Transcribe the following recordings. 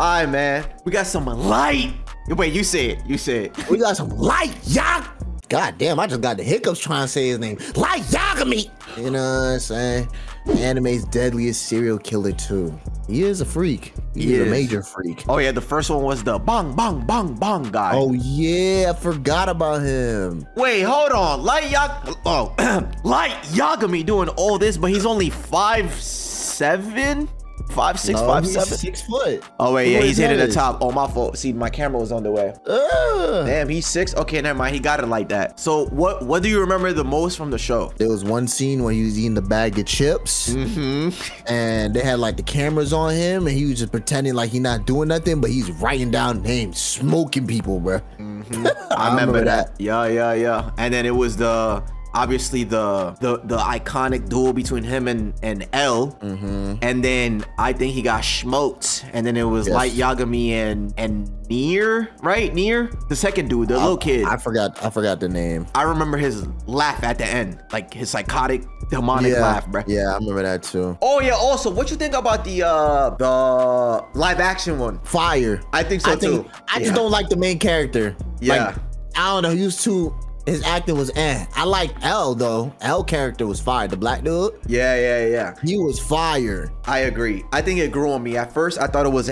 All right, man. We got some light. Wait, you say it. You say it. We got some Light Yagami. God damn, I just got the hiccups trying to say his name. Light Yagami. You know what I'm saying? Anime's deadliest serial killer too. He is a freak. He is a major freak. Oh yeah, the first one was the bong bong bong bong guy. Oh yeah, I forgot about him. Wait, hold on. Light Yagami doing all this, but he's only 5'7", 5'6", 5'7". 6 foot. Oh wait, yeah, he's hitting the top. Oh, my fault. See, my camera was on the way. Uh. Damn, he's 6. Okay, never mind. He got it like that. So what do you remember the most from the show? There was one scene where he was eating the bag of chips, and they had like the cameras on him, and he was just pretending like he's not doing nothing, but he's writing down names, smoking people, bro. I remember that. Yeah. And then it was obviously the iconic duel between him and L, and then I think he got smoked, and then it was Light Yagami and Nier, right? Nier, the second dude, the little kid. I forgot the name. I remember his laugh at the end, like his psychotic demonic laugh, bro. Yeah, I remember that too. Oh yeah. Also, what you think about the live action one? Fire. I think so too. I just don't like the main character. Yeah. Like, I don't know. He was too. His acting was I like L though. L character was fire. The black dude. Yeah. He was fire. I agree. I think it grew on me. At first, I thought it was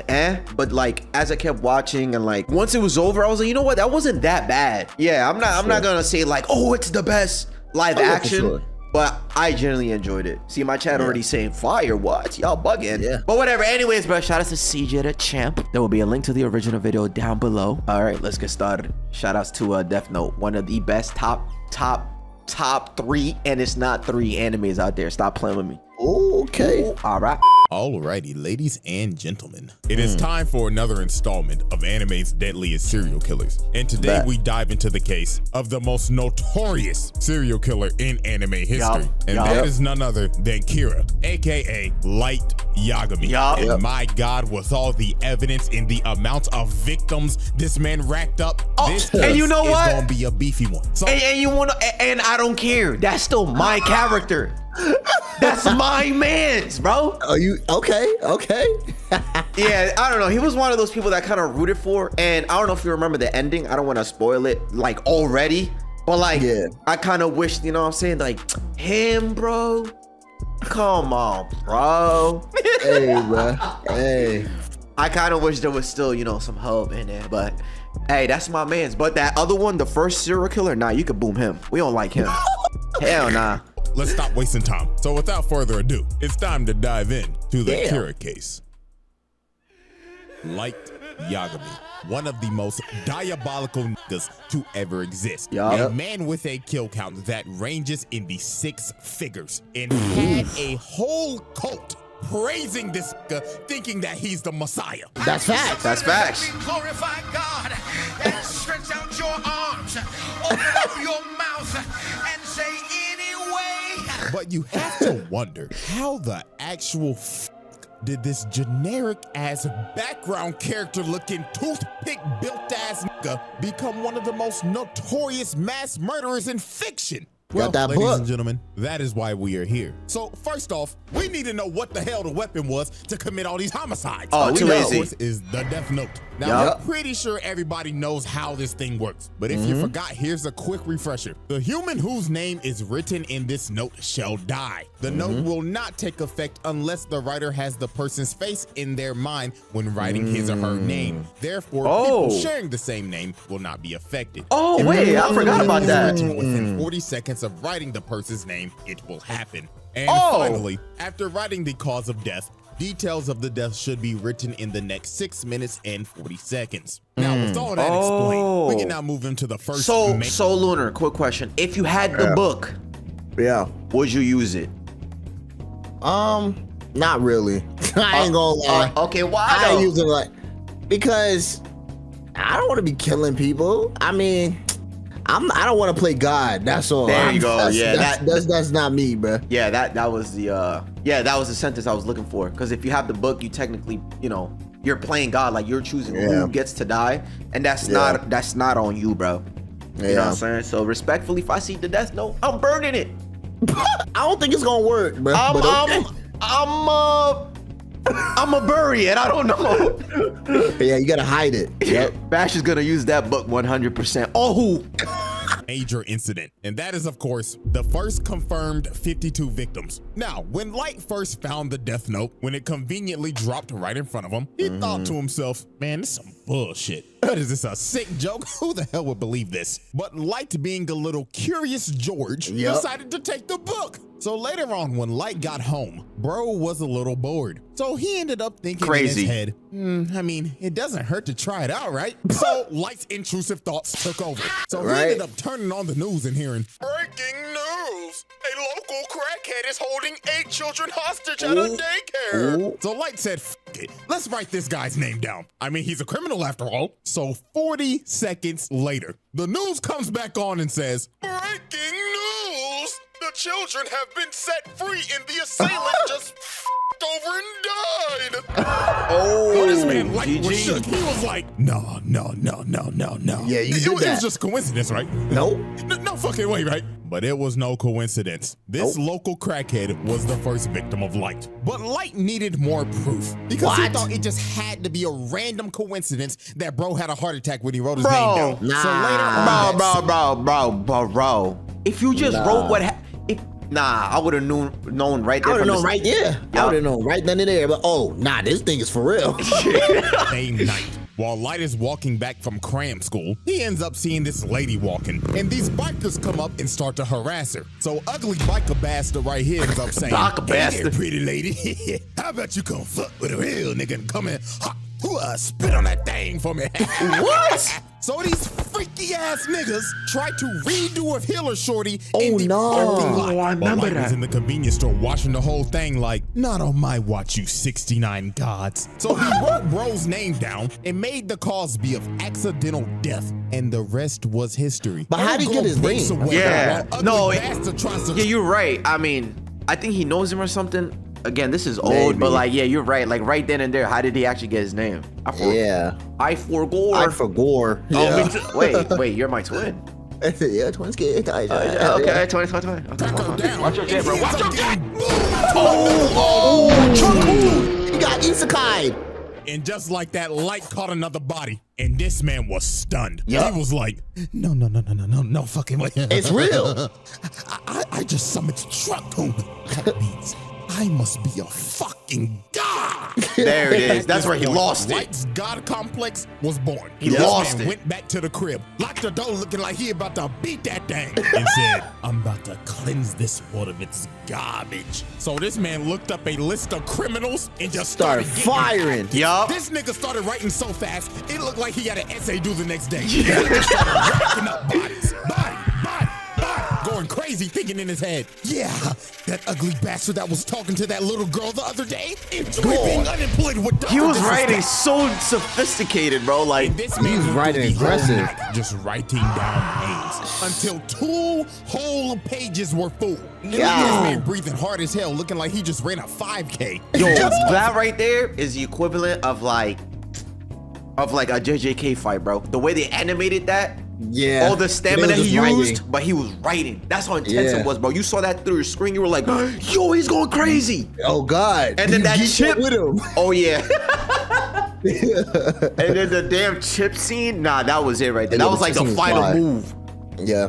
but like as I kept watching and like once it was over, I was like, you know what? That wasn't that bad. Yeah, I'm not gonna say like, oh, it's the best live action. But I genuinely enjoyed it. See, my chat already saying fire. What? Y'all bugging. Yeah. But whatever. Anyways, bro, shout out to CJ the Champ. There will be a link to the original video down below. All right, let's get started. Shout outs to Death Note, one of the best top 3, and it's not 3 animes out there. Stop playing with me. Okay. Ooh, all right. Alrighty, ladies and gentlemen, it is time for another installment of anime's deadliest serial killers. And today we dive into the case of the most notorious serial killer in anime history. And that is none other than Kira, aka Light Yagami. And my God, with all the evidence and the amount of victims this man racked up, this and you know what? Gonna be a beefy one. So, and I don't care. That's still my character. That's my man's, bro. Are you okay? Yeah, I don't know. He was one of those people that kind of rooted for, and I don't know if you remember the ending. I don't want to spoil it like already, but like I kind of wish, you know what I'm saying, like him, bro. Come on, bro. Hey, bro. Hey. I kind of wish there was still, you know, some hope in there, but hey, that's my man's. But that other one, the first serial killer, nah, you could boom him. We don't like him. Hell nah. Let's stop wasting time. So without further ado, it's time to dive in to the Kira case. Light Yagami, one of the most diabolical niggas to ever exist. A man with a kill count that ranges in the 6 figures and had a whole cult praising this nigga, thinking that he's the Messiah. That's facts. That's facts. Glorify God and stretch out your arms, open up your mouth and say anyway. But you have to wonder how the actual did this generic ass background character looking toothpick built ass nigga become one of the most notorious mass murderers in fiction? Well, ladies and gentlemen, that is why we are here. So first off, we need to know what the hell the weapon was to commit all these homicides. Oh, too easy. Of course, is the Death Note. Now, I'm pretty sure everybody knows how this thing works, but if you forgot, here's a quick refresher. The human whose name is written in this note shall die. The note will not take effect unless the writer has the person's face in their mind when writing his or her name. Therefore, people sharing the same name will not be affected. Oh, wait, I forgot about that. Within 40 seconds of writing the person's name, it will happen. And finally, after writing the cause of death, details of the death should be written in the next 6 minutes and 40 seconds. Now, with all that explained, we can now move into the first. So Lunar, quick question: if you had the book, would you use it? Not really. I ain't gonna lie. Okay, why? I ain't using like because I don't want to be killing people. I mean, I don't want to play God. That's all. There you go. That's not me, bro. Yeah, that was the sentence I was looking for. Because if you have the book, you technically, you know, you're playing God. Like you're choosing who gets to die, and that's not on you, bro. You know what I'm saying? So respectfully, if I see the Death Note, I'm burning it. I don't think it's gonna work, bro. I'm a bury it. I don't know. Yeah, you gotta hide it. Yep. Bash is gonna use that book 100%. Oh, Major incident, and that is of course the first confirmed 52 victims. Now, when Light first found the death note, when it conveniently dropped right in front of him, he thought to himself, man, this is some bullshit. What is this, a sick joke? Who the hell would believe this? But Light, being a little curious George, decided to take the book. So later on, when Light got home, bro was a little bored. So he ended up thinking in his head, I mean, it doesn't hurt to try it out, right? So Light's intrusive thoughts took over. So he ended up turning on the news and hearing, breaking news! A local crackhead is holding 8 children hostage at a daycare. So Light said, F it, let's write this guy's name down. I mean, he's a criminal after all. So 40 seconds later, the news comes back on and says, breaking news! The children have been set free and the assailant just f***ed over and died. oh, This man Light was GG. shook. He was like, no. Yeah, you It did was that. just coincidence, right? Nope. No fucking way, right? But it was no coincidence. This local crackhead was the first victim of Light. But Light needed more proof because he thought it just had to be a random coincidence that bro had a heart attack when he wrote his name down. Nah. So later on, Bro. If you just wrote what I would have known right there. I would have from known the- right there. I would have known right then and there. But this thing is for real. same night, while Light is walking back from cram school, he ends up seeing this lady walking, and these bikers come up and start to harass her. So ugly biker bastard right here ends up saying, Biker "Hey there, bastard. pretty lady, how about you come fuck with a real nigga and come in, spit on that thing for me." What? So these freaky ass niggas tried to redo a Hiller shorty Oh, in the no. parking lot. Oh, I remember While Light was that. in the convenience store watching the whole thing like, not on my watch, you 69 gods. So he wrote bro's name down and made the cause be of accidental death, and the rest was history. But how'd he get his Breaks name? away Yeah. while No, ugly bastard tries to Yeah, you're right. I mean, I think he knows him or something. Again, this is old, Maybe. but like, yeah, you're right. Like right then and there, how did he actually get his name? I forgot. I for Gore. Oh, me too. Wait, you're my twin. Yeah, twins get Okay, 20. Track her down. Watch your jet, bro. Watch your jet. He got isekai. And just like that, Light caught another body, and this man was stunned. Yup. He was like, no fucking way. It's real. I just summoned Truckcoon. That means I must be a fucking god. There it is. That's At where he this point, lost it. Light's god complex was born. He This lost man it. went back to the crib, locked the door looking like he about to beat that thing, and said, I'm about to cleanse this world of its garbage. So this man looked up a list of criminals and just Started getting firing. Yup. This nigga started writing so fast, it looked like he had an essay due the next day. He just started racking up bodies. Body. Going crazy, thinking in his head, yeah, that ugly bastard that was talking to that little girl the other day, enjoy being unemployed with He was disrespect. writing so sophisticated, bro. Like, And this man was went writing through the whole aggressive. night just writing down names until 2 whole pages were full. And look at this man breathing hard as hell, looking like he just ran a 5K. yo, that right there is the equivalent of like a JJK fight, bro. The way they animated that. Yeah. All the stamina They was he just writing. used, but he was writing. That's how intense Yeah. it was, bro. You saw that through your screen. You were like, yo, he's going crazy. Oh God. And then that Geeked chip. with him. Oh, yeah. And then the damn chip scene. Nah, that was it right there. Yeah, That was the like chip the scene was final fire. move. Yeah.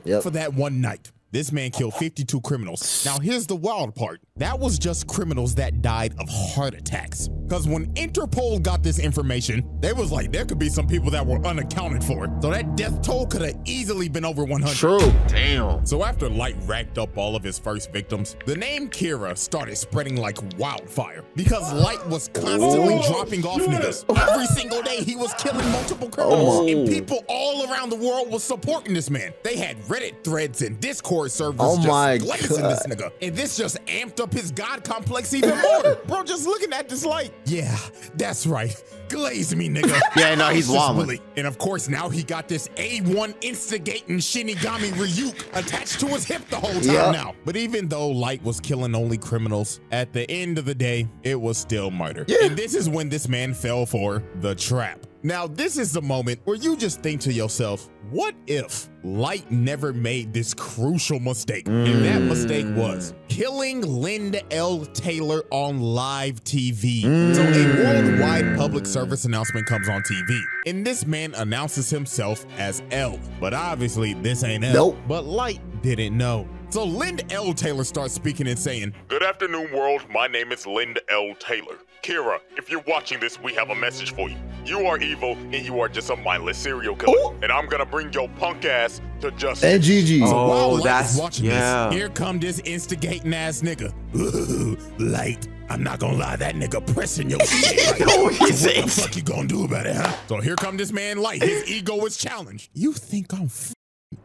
Yep. For that one night, this man killed 52 criminals. Now, here's the wild part. That was just criminals that died of heart attacks. Because when Interpol got this information, they was like, there could be some people that were unaccounted for. So that death toll could have easily been over 100. True. Damn. So after Light racked up all of his first victims, the name Kira started spreading like wildfire because Light was constantly dropping off niggas. Every single day he was killing multiple criminals, and people all around the world was supporting this man. They had Reddit threads and Discord servers Oh my just glazing God. this nigga. And this just amped up his god complex even more. Bro, just looking at this Light, yeah, that's right. Glaze me, nigga. Yeah, no, he's This is wildin'. Willie. And of course, now he got this A1 instigating Shinigami Ryuk attached to his hip the whole time now. But even though Light was killing only criminals, at the end of the day, it was still murder. And this is when this man fell for the trap. Now, this is the moment where you just think to yourself, what if Light never made this crucial mistake? And that mistake was killing Linda L. Taylor on live TV. So a worldwide public service announcement comes on TV, and this man announces himself as L. But obviously, this ain't L. Nope. But Light didn't know. So Linda L. Taylor starts speaking and saying, "Good afternoon, world. My name is Linda L. Taylor. Kira, if you're watching this, we have a message for you. You are evil, and you are just a mindless serial killer. And I'm gonna bring your punk ass to justice." And GG. So while Light that's- is watching yeah. this, here come this instigating ass nigga. Ooh, Light, I'm not gonna lie, that nigga pressing your shit. Right? Oh, he So what the says. fuck you gonna do about it, huh? So here come this man Light. His ego is challenged. You think I'm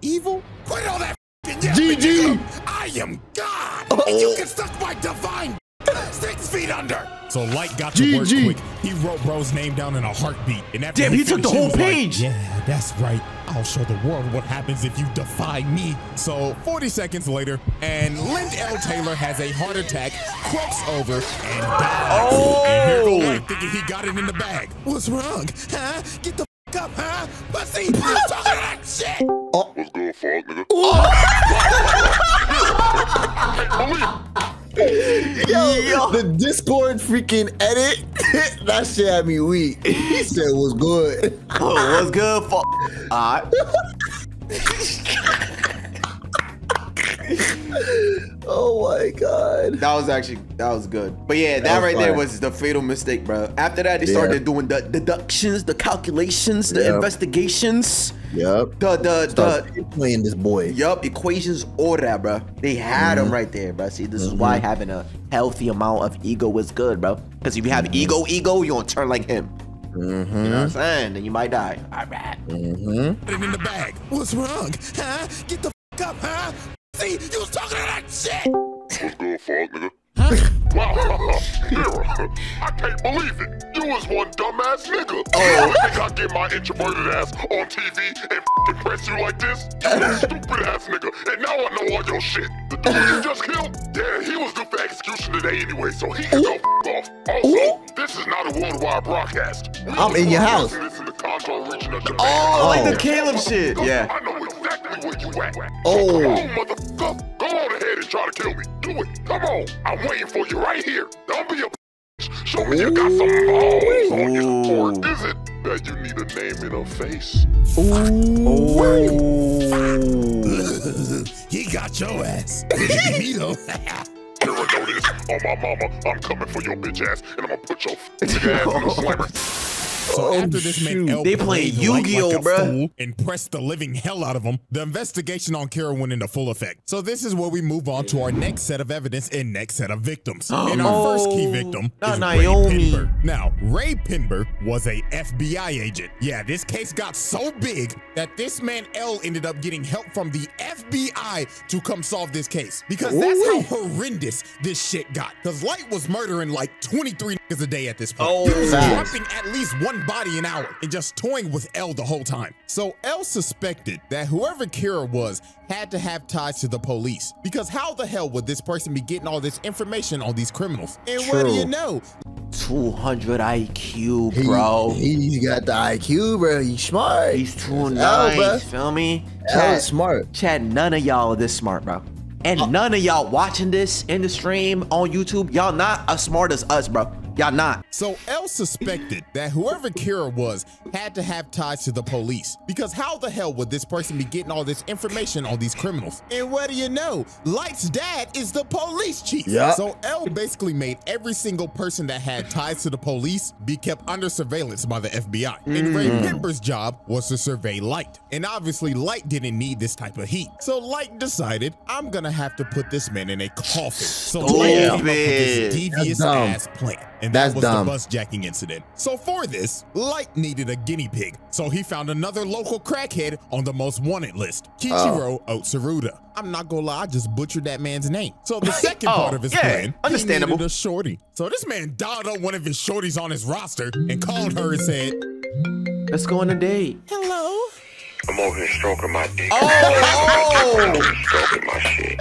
evil? Quit all that yapping, GG. nigga. I am God, and you can suck my divine 6 feet under. So Light got to work GG. quick. He wrote bro's name down in a heartbeat. And after Damn, he took the finished, whole was like, page. yeah, that's right. I'll show the world what happens if you defy me. So 40 seconds later, and Linda L. Taylor has a heart attack, croaks over, and dies. Oh. And here go Light thinking he got it in the bag. What's wrong? Huh? Get the f up, huh? Pussy, you talking that shit. What's good, fuck, nigga? Yo, the Discord freaking edit, that shit had me weak. He said was good. Oh, what's good? Alright. Oh my god. That was good. But yeah, that was right there fire. was the fatal mistake, bro. After that, they started doing the deductions, the calculations, the Yep. investigations, Yep. the Playing this boy. equations, all that, bro. They had them right there, bro. See, this is why having a healthy amount of ego is good, bro. Because if you have ego, you gonna turn like him. You know what I'm saying? Then you might die. All right. Put it in the bag. What's wrong? Huh? Get the f up, huh? See, you was talking that shit. What's good, fuck, nigga? Wow, Kira, I can't believe it. You was one dumbass nigga. Oh, I think I get my introverted ass on TV and f***ing press you like this? You a stupid ass nigga, and now I know all your shit. The dude you just killed? Yeah, he was due for execution today anyway, so he can go f*** off. Also, this is not a worldwide broadcast. I'm in your house. This in the Congo region of Japan. Oh, like the Caleb shit. Yeah. I know exactly where you at. Oh. So come on, motherfucker. Go on ahead and try to kill me. Do it. Come on. I'm waiting for you right here. Don't be a bitch. Show me you got some balls on you. Or is it that you need a name and a face? He got your ass. Me though. Kira, know this. On my mama, I'm coming for your bitch ass, and I'm gonna put your nigga ass in the slammer. So after this man L They playing played Light Yu-Gi-Oh, like a bruh. fool and pressed the living hell out of him, the investigation on Kira went into full effect. So this is where we move on to our next set of evidence and next set of victims. And our first key victim not is Naomi. Ray Pinber. Now, Ray Pinber was a FBI agent. Yeah, this case got so big that this man L ended up getting help from the FBI to come solve this case. Because that's how horrendous this shit got. Because Light was murdering like 23 niggas a day at this point. He was Facts. dropping at least one body an hour and just toying with L the whole time. So L suspected that whoever Kira was had to have ties to the police, because how the hell would this person be getting all this information on these criminals? And what do you True. know? 200 IQ, bro. He got the IQ, bro. He's smart. He's too L, nice. bro. Feel me? L is smart. Chad, none of y'all are this smart, bro. And none of y'all watching this in the stream on YouTube, y'all not as smart as us, bro. Y'all not. So L suspected that whoever Kira was had to have ties to the police, because how the hell would this person be getting all this information on these criminals? And what do you know? Light's dad is the police chief. Yeah. So L basically made every single person that had ties to the police be kept under surveillance by the FBI. And Ray Pinber's job was to survey Light. And obviously Light didn't need this type of heat. So Light decided, I'm gonna have to put this man in a coffin. So Light came up with this devious dumb. ass plan. And That's that was dumb. the bus jacking incident. So for this, Light needed a guinea pig. So he found another local crackhead on the most wanted list, Kichiro Otsuruda. I'm not gonna lie, I just butchered that man's name. So the second part of his plan, understandable. he needed a shorty. So this man dialed up one of his shorties on his roster and called her and said, Let's go on a date. hello? I'm over here stroking my dick. Oh! I'm stroking my shit.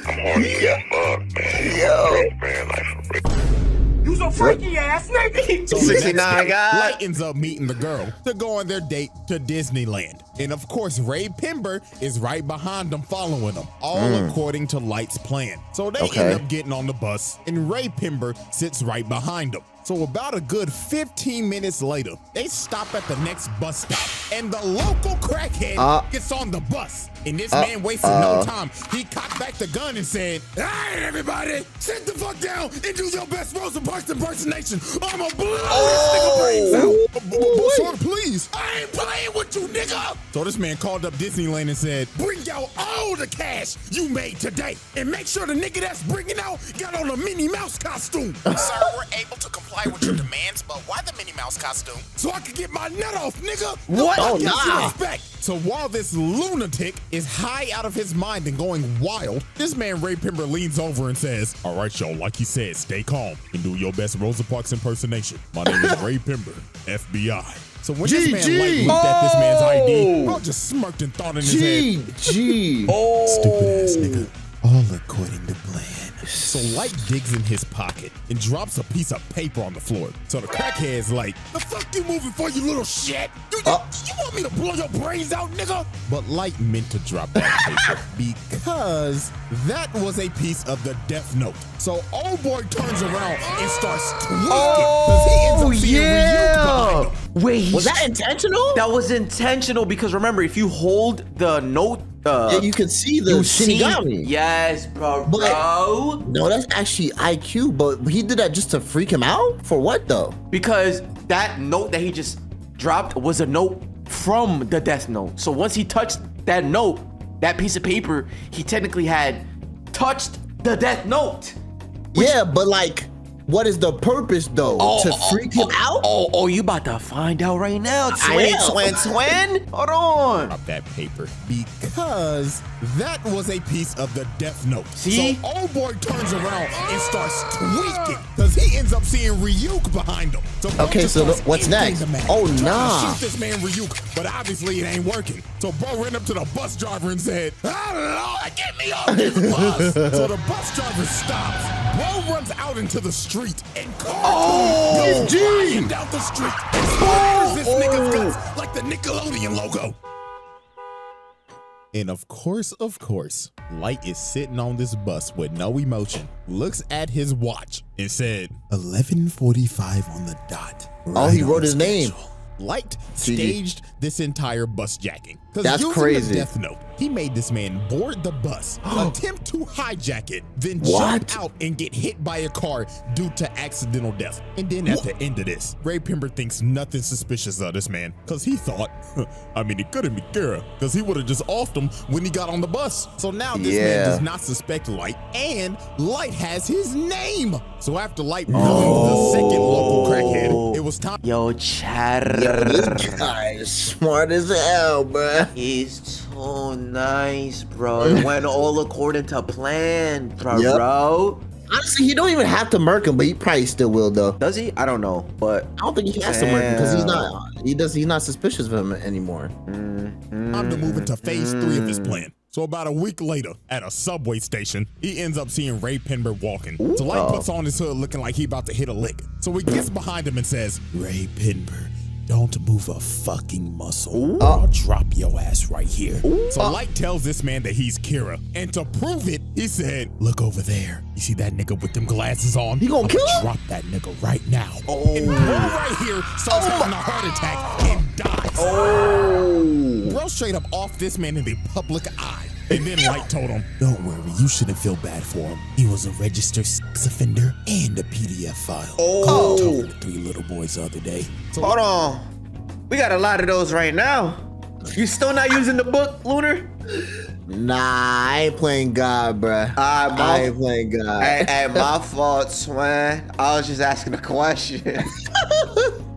I'm horny as fuck, man. Yo. Man, like for real. You You's a freaky ass nigga. So 69 guy. Light ends up meeting the girl to go on their date to Disneyland. And of course, Ray Pember is right behind them, following them, all according to Light's plan. So they end up getting on the bus, and Ray Pember sits right behind them. So about a good 15 minutes later, they stop at the next bus stop, and the local crackhead gets on the bus. And this man wasted no time. He cocked back the gun and said, "All right, everybody, sit the fuck down and do your best Rosa Parks impersonation. I'ma blow this nigga brains out." Sir, please. I ain't playing with you, nigga. So this man called up Disneyland and said, "Bring out all the cash you made today, and make sure the nigga that's bringing out got on a Minnie Mouse costume." Sir, we're able to comply with your demands, but why the Minnie Mouse costume? So I could get my nut off, nigga. What? Oh, nah. So while this lunatic is high out of his mind and going wild, this man Ray Pember leans over and says, "All right, y'all, like he said, stay calm and do your best Rosa Parks impersonation. My name is Ray Pember, FBI." So when this man Light looked at this man's ID, bro just smirked and thought in his head, "Stupid ass nigga, all according to plan." So Light digs in his pocket and drops a piece of paper on the floor. So the crackhead's like, "The fuck you moving for, you little shit? You want me to blow your brains out, nigga?" But Light meant to drop that paper because that was a piece of the Death Note. So old boy turns around and starts tweaking because he ends up seeing Ryuk behind him. Wait, Was that intentional? that was intentional because remember, if you hold the note, Yeah, you can see the Shinigami. Yes, bro. No, that's actually IQ, but he did that just to freak him out? For what though? Because that note that he just dropped was a note from the Death Note. So once he touched that note, that piece of paper, he technically had touched the Death Note. Yeah, but like, what is the purpose though? To freak him out? Oh, you about to find out right now. Twin. Hold on. Drop that paper because that was a piece of the Death Note. See? So old boy turns around and starts tweaking because he ends up seeing Ryuk behind him. So Okay, so what's next? Oh, nah. Shoot this man Ryuk, but obviously it ain't working. So bro ran up to the bus driver and said, "Oh Lord, get me off this bus." So the bus driver stops. Bro runs out into the street and goes flying down the street and splatters this nigga's guts like the Nickelodeon logo. And of course, Light is sitting on this bus with no emotion, looks at his watch and said, 11:45 on the dot. Oh, he wrote his name. Light staged this entire bus jacking. That's using crazy. The Death Note, he made this man board the bus, attempt to hijack it, then What? jump out and get hit by a car due to accidental death. And then at the end of this, Ray Pember thinks nothing suspicious of this man because he thought, he couldn't be Kira because he would have just offed him when he got on the bus. So now this man does not suspect Light, and Light has his name. So after Light becomes the second local crackhead, it was time. Yo, chatter. This guy is smart as hell, bruh. He's too nice, bro. It went all according to plan, bro. Honestly, he don't even have to murk him, but he probably still will though. Does he? I don't know, but I don't think he has to murk him because he's not suspicious of him anymore. Time to move into phase 3 of his plan. So about a week later, at a subway station, he ends up seeing Ray Pember walking. So Light puts on his hood looking like he about to hit a lick. So he gets behind him and says, "Ray Pember, don't move a fucking muscle. I'll drop your ass right here." So Light tells this man that he's Kira. And to prove it, he said, "Look over there. You see that nigga with them glasses on? He gonna kill him? Drop that nigga right now." And bro right here starts having a heart attack and dies. Bro straight up off this man in the public eye. And then Light told him, "Don't worry, you shouldn't feel bad for him. He was a registered sex offender and a PDF file." Talking to 3 little boys the other day. So hold on. We got a lot of those right now. You still not using the book, Lunar? Nah, I ain't playing God, bruh. I ain't playing God. Hey, my fault, Swan. I was just asking a question.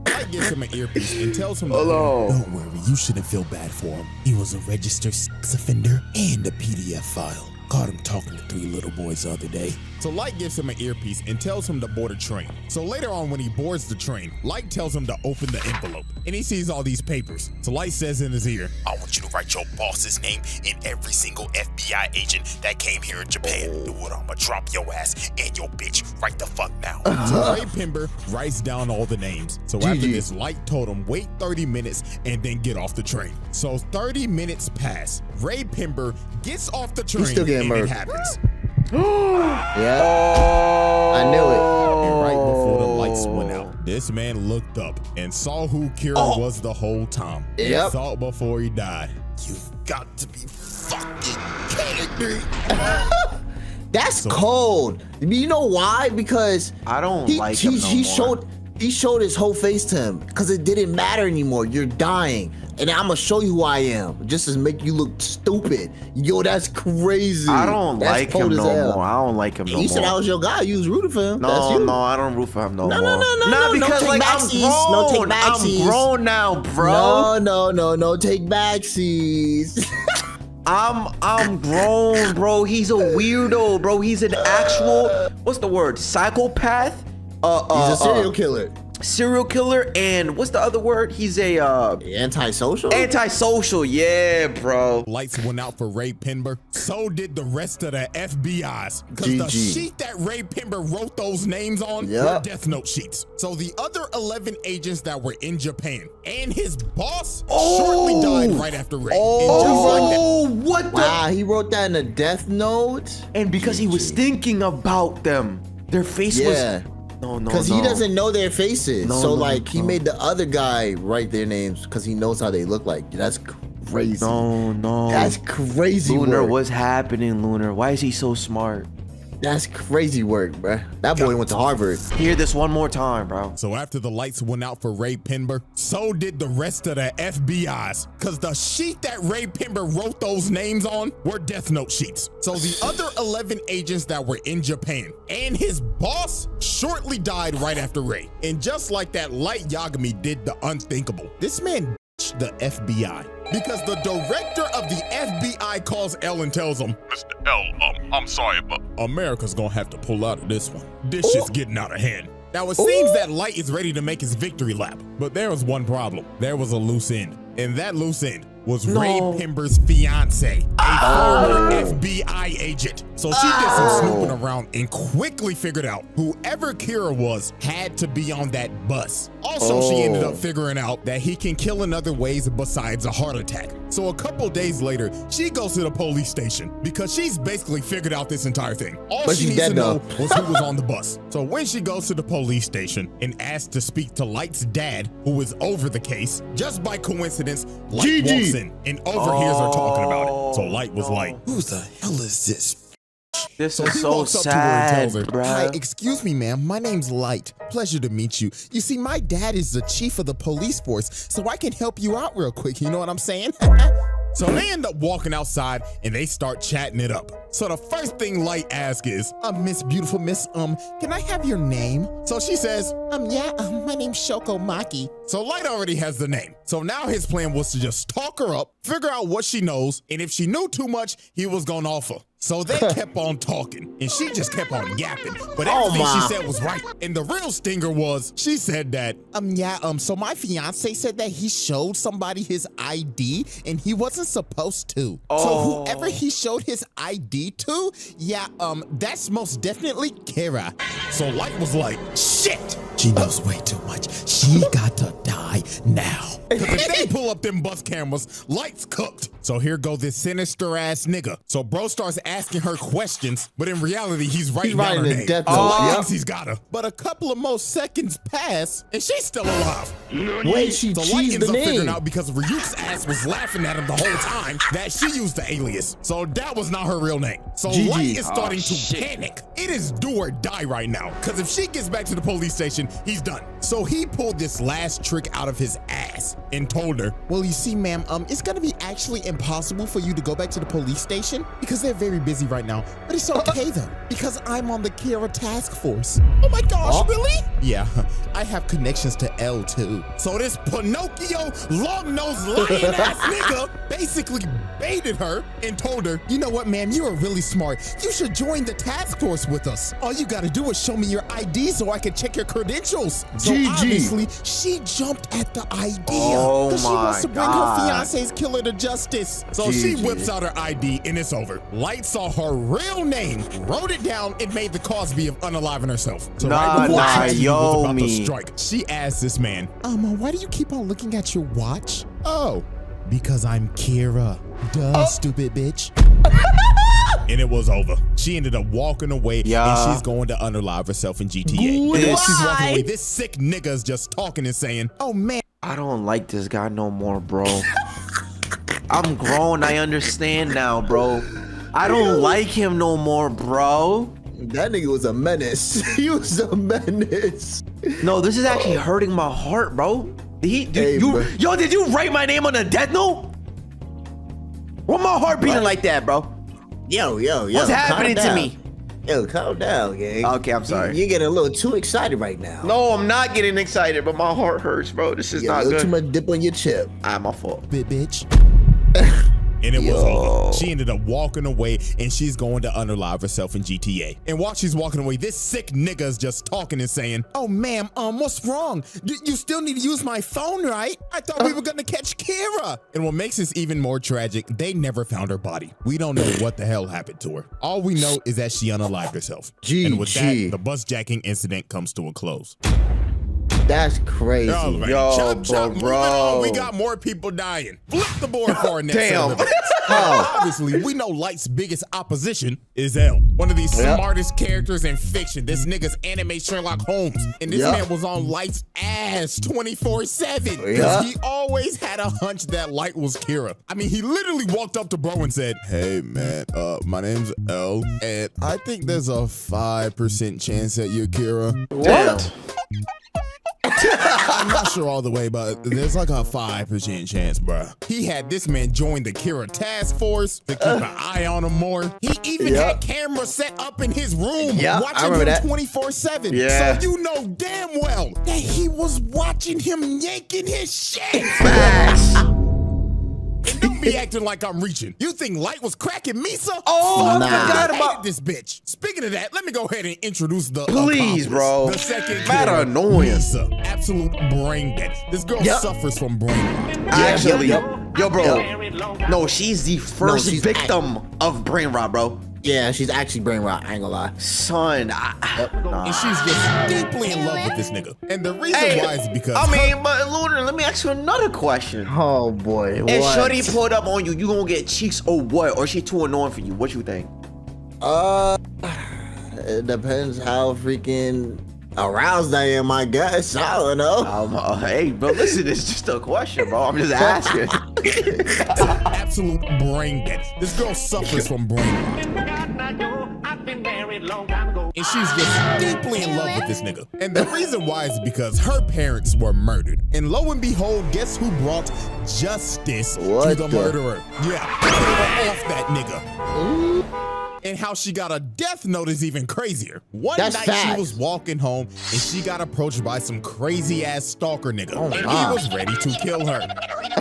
Light gives him an earpiece and tells him, Hello. "Don't worry, you shouldn't feel bad for him. He was a registered sex offender and a PDF file." Caught him talking to 3 little boys the other day. So Light gives him an earpiece and tells him to board a train. So later on when he boards the train, Light tells him to open the envelope. And he sees all these papers. So Light says in his ear, I want you to write your boss's name in every single FBI agent that came here in Japan. Do it, I'ma drop your ass and your bitch right the fuck now. So Ray Pember writes down all the names. So after this, Light told him wait 30 minutes and then get off the train. So 30 minutes pass. Ray Pember gets off the train still getting and murdered. it happens. Yeah. I knew it. And right before the lights went out, this man looked up and saw who Kira was the whole time. He Yep. thought before he died. You've got to be fucking kidding me. That's cold. You know why? Because I don't like him no more. He showed his whole face to him because it didn't matter anymore. You're dying, and I'm gonna show you who I am, just to make you look stupid. Yo, that's crazy. I don't That's like cold him as no hell. more. I don't like him no more. You said I was your guy. You was rooting for him. That's No, you. no, I don't root for him no more. No, Nah, because take like I'm backsies. grown. No take backsies. I'm grown now, bro. No, take backsies. I'm grown, bro. He's a weirdo, bro. He's an actual, what's the word? Psychopath? He's a serial killer. Serial killer, and what's the other word? He's a Antisocial? antisocial. Yeah, bro. Lights went out for Ray Pember. So did the rest of the FBI's. Because the GG. sheet that Ray Pember wrote those names on were Yep. Death Note sheets. So the other 11 agents that were in Japan and his boss Oh. shortly died right after Ray. And just like that, Oh, what the? Wow, he wrote that in a death note? And because he was thinking about them, their face Yeah. was. No, Because he doesn't know their faces. No, so, no, like, he no. made the other guy write their names because he knows how they look like. That's crazy. No. That's crazy Lunar, work. what's happening, Lunar? Why is he so smart? That's crazy work, bruh. That boy went to Harvard. Hear this one more time, bro. So after the lights went out for Ray Pember, so did the rest of the FBI's. Because the sheet that Ray Pember wrote those names on were Death Note sheets. So the other 11 agents that were in Japan and his boss shortly died right after Ray. And just like that, Light Yagami did the unthinkable. This man ditched the FBI. Because the director of the FBI calls L and tells him, Mr. L, I'm sorry, but America's gonna have to pull out of this one. This shit's getting out of hand. Now it seems that Light is ready to make his victory lap, but there was one problem. There was a loose end, and that loose end was Ray Pember's fiance, a former FBI agent. So she did some snooping around and quickly figured out whoever Kira was had to be on that bus. Also, she ended up figuring out that he can kill in other ways besides a heart attack. So a couple days later, she goes to the police station because she's basically figured out this entire thing. All But she she's needs to dead, know though. was who was on the bus. So when she goes to the police station and asks to speak to Light's dad, who is over the case, just by coincidence, Light walks in and overhears her talking about it. So Light was like, Who the hell is this? This so is he so walks up to her sad, and tells her, bro. Hi, excuse me, ma'am. My name's Light. Pleasure to meet you. You see, my dad is the chief of the police force, so I can help you out real quick. You know what I'm saying? So they end up walking outside and they start chatting it up. So the first thing Light asks is, Miss Beautiful Miss, can I have your name? So she says, my name's Shoko Maki. So Light already has the name. So now his plan was to just talk her up, figure out what she knows, and if she knew too much, he was gonna offer. So they kept on talking, and she just kept on yapping. But everything she said was right. And the real stinger was, she said that, so my fiance said that he showed somebody his ID, and he wasn't supposed to. So whoever he showed his ID to, that's most definitely Kira. So Light was like, shit, she knows way too much. She got to die now. Cause if they pull up them bus cameras, Light's cooked. So here go this sinister ass nigga. So bro starts asking her questions, but in reality, he's writing down her the name. death So note. Light Yep. thinks he's got her. But a couple of more seconds pass, and she's still alive. Wait, she So Light cheesed ends the up figuring name. out because Ryuk's ass was laughing at him the whole time that she used the alias. So that was not her real name. So GG. Light is starting to panic. It is do or die right now. Because if she gets back to the police station, he's done. So he pulled this last trick out of his ass and told her, well, you see, ma'am, it's gonna be actually impossible for you to go back to the police station because they're very busy right now. But it's okay though, because I'm on the Kira task force. Oh my gosh, really? Yeah, I have connections to L too. So this Pinocchio, long-nosed, lion-ass nigga basically baited her and told her, you know what, man, you are really smart. You should join the task force with us. All you gotta do is show me your ID so I can check your credentials. So obviously, she jumped at the idea because she wants to bring her fiance's killer to justice. So she whips out her ID and it's over. Light saw her real name, wrote it down, and made the Cosby of unaliving herself. So right before she was about to strike, she asked this man, why do you keep on looking at your watch? Oh, because I'm Kira. Duh, stupid bitch. And it was over. She ended up walking away and she's going to unalive herself in GTA. And she's walking away. This sick nigga's just talking and saying, oh man. I don't like this guy no more, bro. I'm grown. I understand now, bro. I don't like him no more, bro. That nigga was a menace. He was a menace. No, this is actually hurting my heart, bro. Did you write my name on the death note? Why my heart beating like that, bro? Yo. What's happening to me? Yo, calm down, gang. Okay, I'm sorry. You're getting a little too excited right now. No, I'm not getting excited, but my heart hurts, bro. This is not good. Too much dip on your chip. My fault. Bitch. And it was over. She ended up walking away and she's going to unalive herself in GTA. And while she's walking away, this sick nigga's just talking and saying, oh, ma'am, what's wrong? You still need to use my phone, right? I thought we were gonna catch Kira. And what makes this even more tragic, they never found her body. We don't know what the hell happened to her. All we know is that she unalived herself. And with that, the bus jacking incident comes to a close. That's crazy. Right. Yo, bro. We got more people dying. Flip the board for our next Damn. Obviously, we know Light's biggest opposition is L. One of the smartest characters in fiction. This nigga's anime Sherlock Holmes. And this man was on Light's ass 24/7. Because he always had a hunch that Light was Kira. I mean, he literally walked up to bro and said, hey, man, my name's L. And I think there's a 5% chance that you're Kira. What? I'm not sure all the way, but there's like a 5% chance, bruh. He had this man join the Kira task force to keep an eye on him more. He even had cameras set up in his room watching him 24/7. So you know damn well that he was watching him yanking his shit. Facts. And don't be acting like I'm reaching. You think Light was cracking Misa? Oh, I forgot about this bitch. Speaking of that, let me go ahead and introduce the bro. The second matter annoying. Misa, absolute brain dead. This girl suffers from brain rot. Actually, yo, bro. No, she's the first victim of brain rot, bro. Yeah, she's actually brain rot. I ain't gonna lie. Son, and she's just deeply in love with this nigga. And the reason why is because but Lunar, let me ask you another question. Oh boy. If Shorty pulled up on you, you gonna get cheeks or what? Or she too annoying for you? What you think? It depends how freaking aroused I am, I guess. I don't know. Hey, bro, listen, it's just a question, bro. I'm just asking. Absolute brain dead. This girl suffers from brain rot. And she's just deeply in love with this nigga. And the reason why is because her parents were murdered. And lo and behold, guess who brought justice to the murderer? Yeah, they were off that nigga. And how she got a death note is even crazier. One night she was walking home and she got approached by some crazy ass stalker nigga. And he was ready to kill her.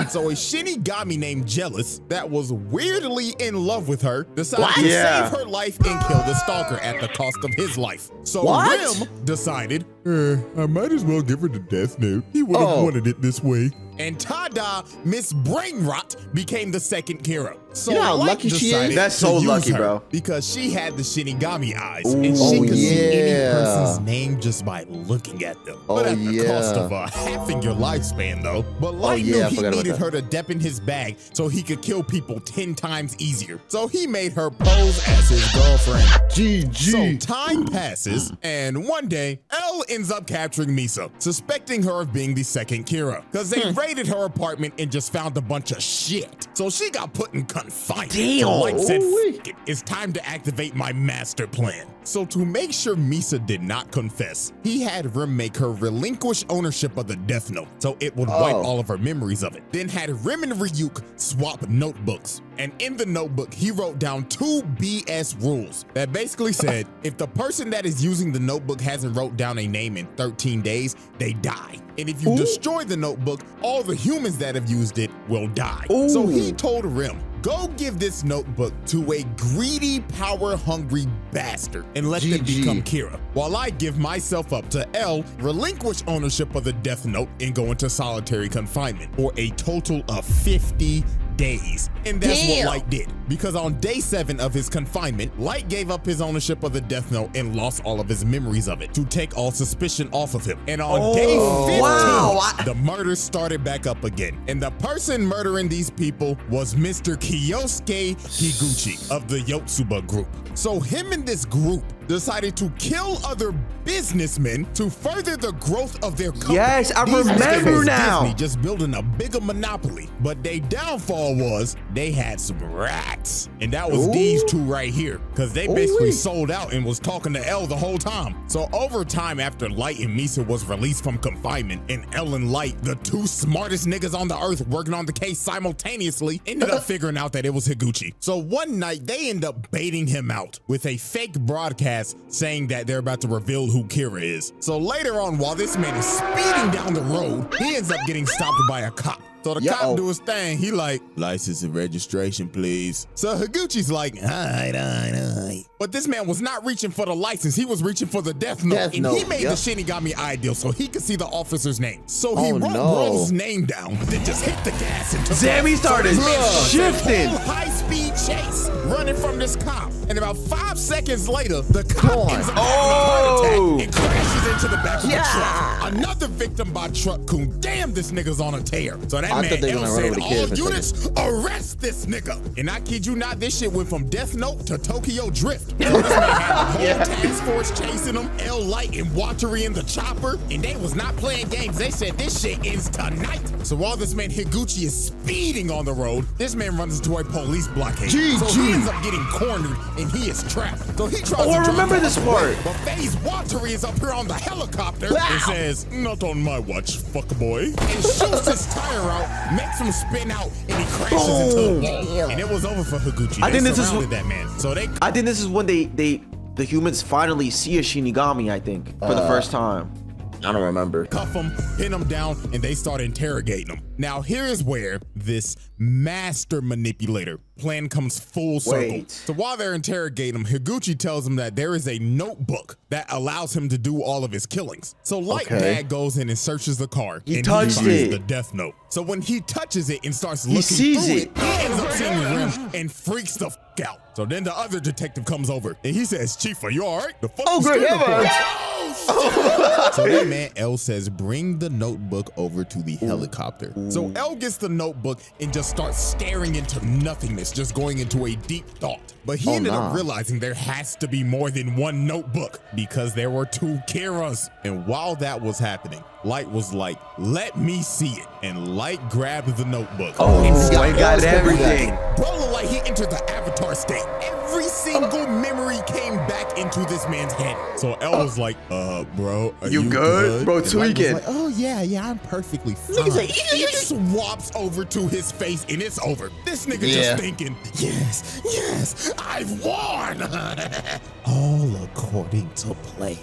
So a Shinigami named Jealous that was weirdly in love with her decided to save her life and kill the stalker at the cost of his life. So Rim decided, I might as well give her the death note. He would have wanted it this way. And Tada, Miss Brainrot, became the second Kira. So you know how lucky she is? That's so lucky, bro. Because she had the Shinigami eyes, and she could see any person's name just by looking at them. But at the cost of halving your lifespan, though. But Light knew he needed her to dip in his bag so he could kill people 10 times easier. So he made her pose as his girlfriend. GG. So time passes, and one day, L ends up capturing Misa, suspecting her of being the second Kira. Because they raided her apartment and just found a bunch of shit. So she got put in confinement. Damn. So Light said, F it, it's time to activate my master plan. So to make sure Misa did not confess, he had Rim make her relinquish ownership of the Death Note so it would wipe all of her memories of it. Then had Rim and Ryuk swap notebooks. And in the notebook, he wrote down 2 BS rules that basically said if the person that is using the notebook hasn't wrote down a name in 13 days, they die. And if you destroy the notebook, all the humans that have used it will die. So he told Rim, go give this notebook to a greedy, power-hungry bastard and let them become Kira, while I give myself up to L, relinquish ownership of the Death Note, and go into solitary confinement for a total of 50 days. And that's what Light did, because on day 7 of his confinement, Light gave up his ownership of the Death Note and lost all of his memories of it to take all suspicion off of him. And on day 15, the murders started back up again. And the person murdering these people was Mr. Kyosuke Higuchi of the Yotsuba group. So him and this group decided to kill other businessmen to further the growth of their company. Yes, I remember now. Disney just building a bigger monopoly, but their downfall was they had some rats, and that was these two right here, because they basically sold out and was talking to L the whole time. So over time, after Light and Misa was released from confinement, and L and Light, the two smartest niggas on the earth working on the case simultaneously, ended up figuring out that it was Higuchi. So one night they end up baiting him out with a fake broadcast saying that they're about to reveal who Kira is. So later on, while this man is speeding down the road, he ends up getting stopped by a cop. So the cop do his thing. He like, license and registration, please. So Higuchi's like, all right. But this man was not reaching for the license. He was reaching for the Death Note. And he made the Shinigami ideal so he could see the officer's name. So he wrote Bro's name down, then just hit the gas and took Sammy started shifting. High-speed chase, running from this cop. And about 5 seconds later, the cop ends up having a heart attack and crashes into the back of the truck. Another victim by truck coon. Damn, this nigga's on a tear. So that man L said, all units, arrest this nigga. And I kid you not, this shit went from Death Note to Tokyo Drift. So this man had the whole task force chasing him, L, Light, and Watery in the chopper. And they was not playing games. They said this shit ends tonight. So while this man Higuchi is speeding on the road, this man runs into a police blockade. So he ends up getting cornered and he is trapped. So he tries to I remember this part. But FaZe Watery is up here on the helicopter and says, not on my watch, fuckboy. And shoots his tire out, makes him spin out, and he crashes into the wall. And it was over for Higuchi. I think this is that man. So I think this is when the humans finally see a Shinigami, I think, for the first time. I don't remember. Cuff him, pin him down, and they start interrogating him. Now, here is where this master manipulator plan comes full circle. So while they're interrogating him, Higuchi tells him that there is a notebook that allows him to do all of his killings. So Light Dad goes in and searches the car. He touched it. The Death Note. So when he touches it and starts looking through it, he ends up seeing the rim and freaks the fuck out. So then the other detective comes over and he says, Chief, are you all right? The fuck you scared of? So that man L says, bring the notebook over to the helicopter. So L gets the notebook and just starts staring into nothingness, just going into a deep thought. But he ended up realizing there has to be more than one notebook because there were 2 Kiras. And while that was happening, Light was like, let me see it. And Light grabbed the notebook. I got everything. Bro looked like he entered the Avatar state. Every single memory came back into this man's head. So L was like, bro, are you good? Bro, and tweaking. Like, oh yeah, I'm perfectly fine. He swaps over to his face and it's over. This nigga just thinking, yes, I've won. All according to plan.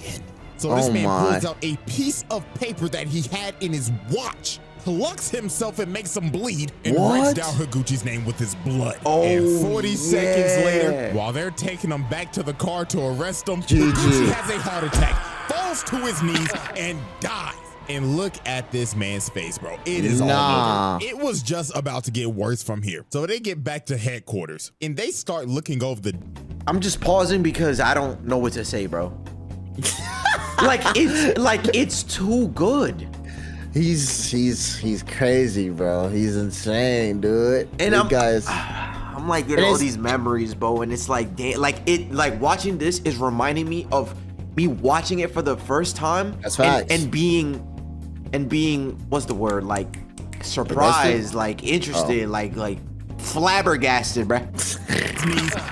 So this man pulls out a piece of paper that he had in his watch, plucks himself and makes him bleed, and writes down Higuchi's name with his blood. And 40 seconds later, while they're taking him back to the car to arrest him, Higuchi has a heart attack, falls to his knees, and dies. And look at this man's face, bro. It is all over. It was just about to get worse from here. So they get back to headquarters, and they start looking over the... I'm just pausing because I don't know what to say, bro. it's too good. He's crazy, bro. He's insane, dude. And I'm like getting all these memories, bro, and it's like watching this is reminding me of me watching it for the first time. That's facts. And being what's the word, like surprised, like interested, like flabbergasted, bro.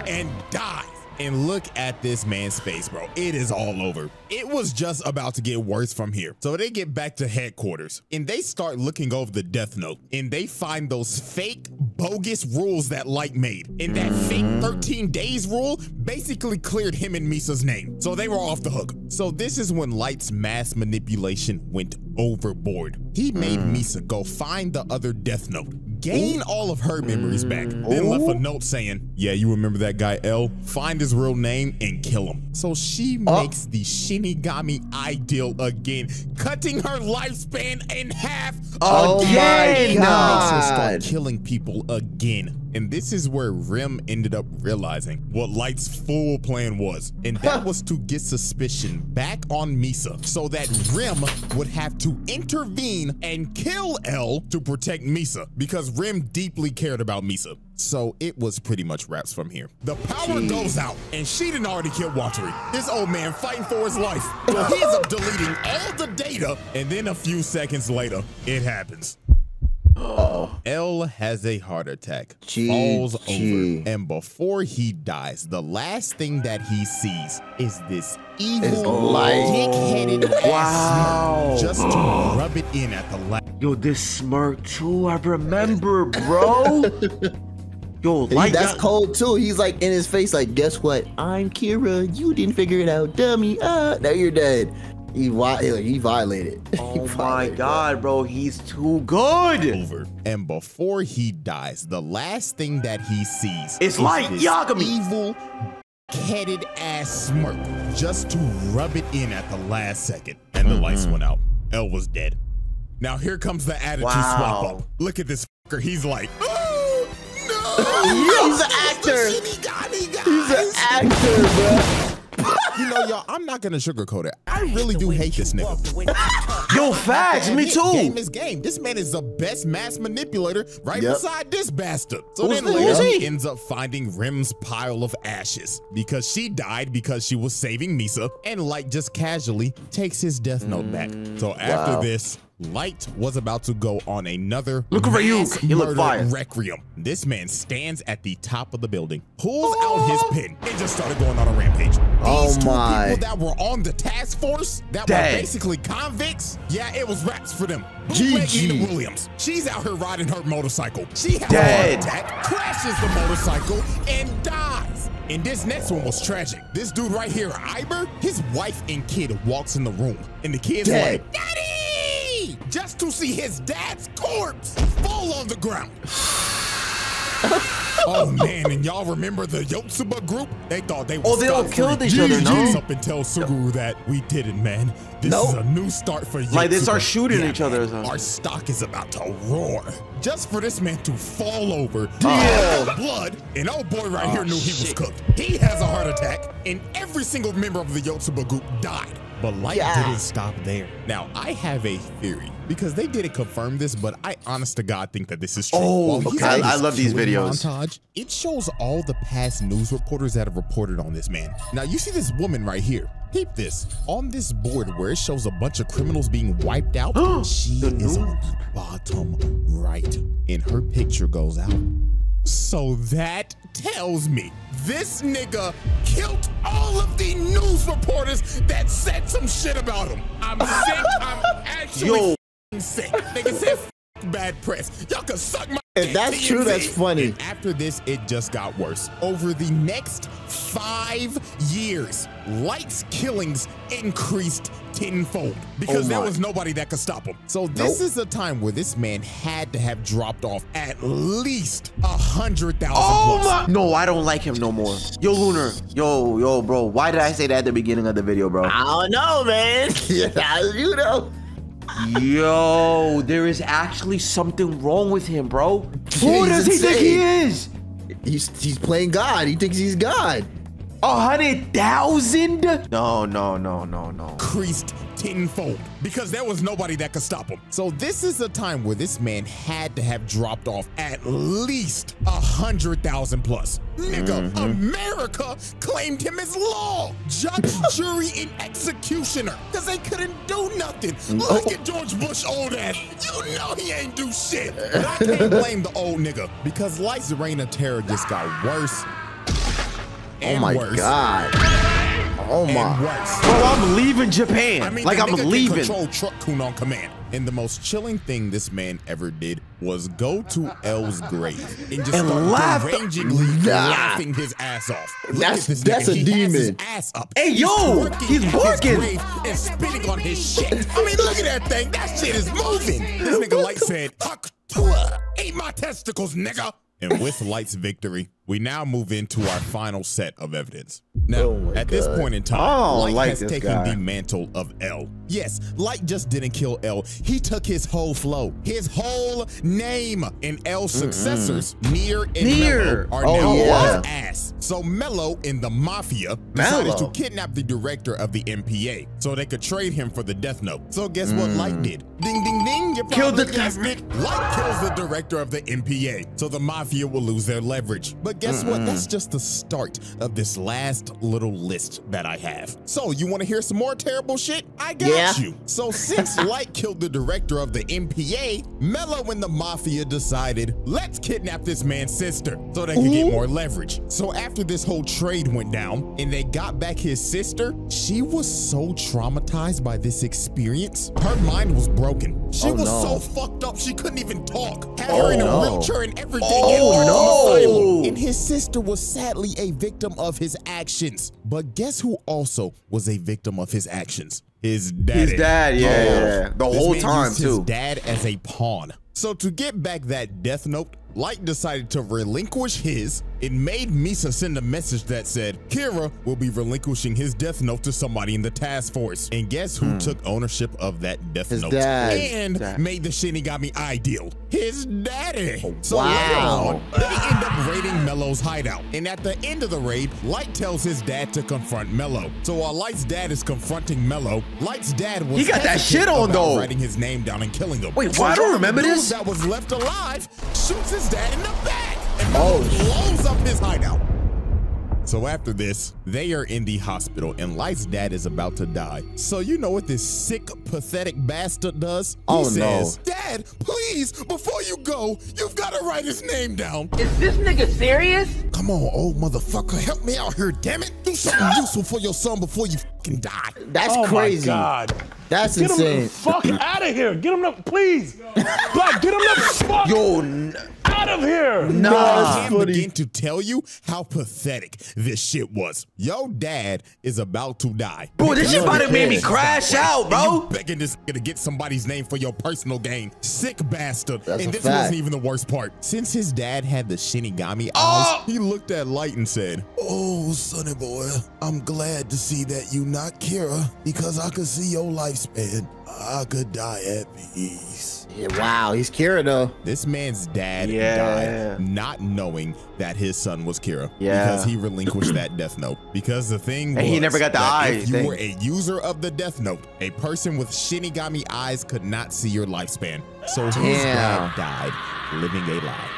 And dies. And look at this man's face, bro. It is all over. It was just about to get worse from here. So they get back to headquarters and they start looking over the Death Note and they find those fake bogus rules that Light made. And that fake 13 days rule basically cleared him and Misa's name. So they were off the hook. So this is when Light's mass manipulation went overboard. He made Misa go find the other Death Note, gain all of her memories back, then left a note saying, yeah, you remember that guy L? Find his real name and kill him. So she makes the Shinigami ideal again, cutting her lifespan in half Again! Makes her start killing people again. And this is where Rem ended up realizing what Light's full plan was. And that was to get suspicion back on Misa so that Rem would have to intervene and kill L to protect Misa, because Rem deeply cared about Misa. So it was pretty much wraps from here. The power goes out, and she didn't already kill Watery. This old man fighting for his life. So he ends up deleting all the data, and then a few seconds later, it happens. L has a heart attack, falls over, and before he dies, the last thing that he sees is this evil, dick-headed ass smirk just to rub it in at the last. Yo, this smirk too, I remember, bro. Yo, like that's cold too. He's like in his face, like, guess what? I'm Kira. You didn't figure it out, dummy. Now you're dead. He violated. Oh my God, bro, he's too good. Over. And before he dies, the last thing that he sees is Light Yagami. Evil, headed ass smirk, just to rub it in at the last second. And the lights went out. L was dead. Now here comes the attitude swap up. Look at this fucker. He's like, oh no! He's an actor. He's an actor, bro. You know, y'all, I'm not gonna sugarcoat it. I really do hate this nigga. Yo, facts, me too. Game is game. This man is the best mass manipulator right beside this bastard. So then Who's later he? he ends up finding Rem's pile of ashes because she died because she was saving Misa, and Light just casually takes his Death Note back. So after this, Light was about to go on another mass murder requiem. This man stands at the top of the building, pulls out his pen, and just started going on a rampage. These two people that were on the task force, that were basically convicts, yeah, it was raps for them. Bootlegging Williams. She's out here riding her motorcycle. She has a heart attack, crashes the motorcycle, and dies. And this next one was tragic. This dude right here, Iber, his wife and kid walks in the room, and the kid's like, Daddy! Just to see his dad's corpse fall on the ground. Oh man, and y'all remember the Yotsuba group? They thought they were they all killed each other, no? Up and tell Suguru that we did it, man. This is a new start for Yotsuba. Like they start shooting each other or something. Our stock is about to roar. Just for this man to fall over, blood, and old boy right here knew he was cooked. He has a heart attack, and every single member of the Yotsuba group died. But Light didn't stop there. Now, I have a theory, because they didn't confirm this, but I honest to God think that this is true. I love these videos. Montage, it shows all the past news reporters that have reported on this man. Now, you see this woman right here. Peep this. On this board where it shows a bunch of criminals being wiped out, she is on the bottom right, and her picture goes out. So that tells me this nigga killed all of the news reporters that said some shit about him. I'm sick. I'm actually sick. Nigga said bad press. Y'all can suck my If that's true, that's funny. And after this, it just got worse. Over the next 5 years, Light's killings increased tenfold because there was nobody that could stop him. So this is a time where this man had to have dropped off at least 100,000 plus. No, I don't like him no more. Yo, Lunar. Yo, bro. Why did I say that at the beginning of the video, bro? I don't know, man. You know. Yo, there is actually something wrong with him, bro. Who does he think he is? He's playing God. He thinks he's God. 100,000? No. Increased tenfold because there was nobody that could stop him. So this is a time where this man had to have dropped off at least 100,000 plus. Nigga, America claimed him as law, judge, jury, and executioner because they couldn't do nothing. Look at George Bush old ass. You know he ain't do shit. But I can't blame the old nigga because Light's reign of terror just got worse. Oh my God. Oh my. Bro, I'm leaving Japan. I mean, like I'm leaving. Control Truck Kun on command. And the most chilling thing this man ever did was go to L's grave and just laugh. start derangingly laughing his ass off. Look at this That's nigga. a He demon. has his ass up. Hey, yo, twerking he's at his barking. grave and spitting on his shit. I mean, look at that thing. That shit is moving. This nigga Light said, "Fuck, eat my testicles, nigga." And with Light's victory, we now move into our final set of evidence. Now, at this point in time, Light has taken the mantle of L. Yes, Light just didn't kill L. He took his whole flow, his whole name, and L's successors, Near and Mello, are now on his ass. So Mello and the Mafia decided to kidnap the director of the MPA so they could trade him for the Death Note. So guess what Light did? Ding, ding, ding. You Killed the guessed it. Light kills the director of the MPA, so the Mafia will lose their leverage. But guess what? That's just the start of this last little list that I have. So you want to hear some more terrible shit? I got you. So since Light killed the director of the MPA, Mello and the Mafia decided, let's kidnap this man's sister so they could get more leverage. So after this whole trade went down and they got back his sister, she was so traumatized by this experience. Her mind was broken. She was so fucked up she couldn't even talk. Had her in a wheelchair and everything. And his sister was sadly a victim of his actions. But guess who also was a victim of his actions? His daddy. His dad, yeah. The whole time, used too. His dad as a pawn. So to get back that Death Note, Light decided to relinquish his. It made Misa send a message that said, Kira will be relinquishing his Death Note to somebody in the task force. And guess who took ownership of that Death Note? And made the Shinigami ideal. His daddy. So later on, they end up raiding Mello's hideout. And at the end of the raid, Light tells his dad to confront Mello. So while Light's dad is confronting Mello, Light's dad was he got that shit on though. Writing his name down and killing him. Wait, why I don't remember this? That was left alive shoots his dad in the back and blows up his hideout. So after this, they are in the hospital and Light's dad is about to die. So you know what this sick, pathetic bastard does? He says, Dad, please, before you go, you've got to write his name down. Is this nigga serious? Come on, old motherfucker, help me out here, damn it. Do something useful for your son before you fucking die. That's crazy. Oh my God. That's get insane. Him the fuck out of here. Get him the, please. Black, get him the fuck out of here. I can't begin to tell you how pathetic this shit was. Yo dad is about to die. Bro, this shit about to make me crash out, bro. You begging this nigga to get somebody's name for your personal gain. Sick bastard. And this wasn't even the worst part. Since his dad had the Shinigami eyes, he looked at Light and said, oh, sonny boy, I'm glad to see that you not Kira because I could see your lifespan. I could die at peace. Yeah, wow, he's Kira though. This man's dad died not knowing that his son was Kira because he relinquished that Death Note. Because the thing was, he never got the eyes. If you were a user of the Death Note, a person with Shinigami eyes could not see your lifespan. So his dad died living a lie.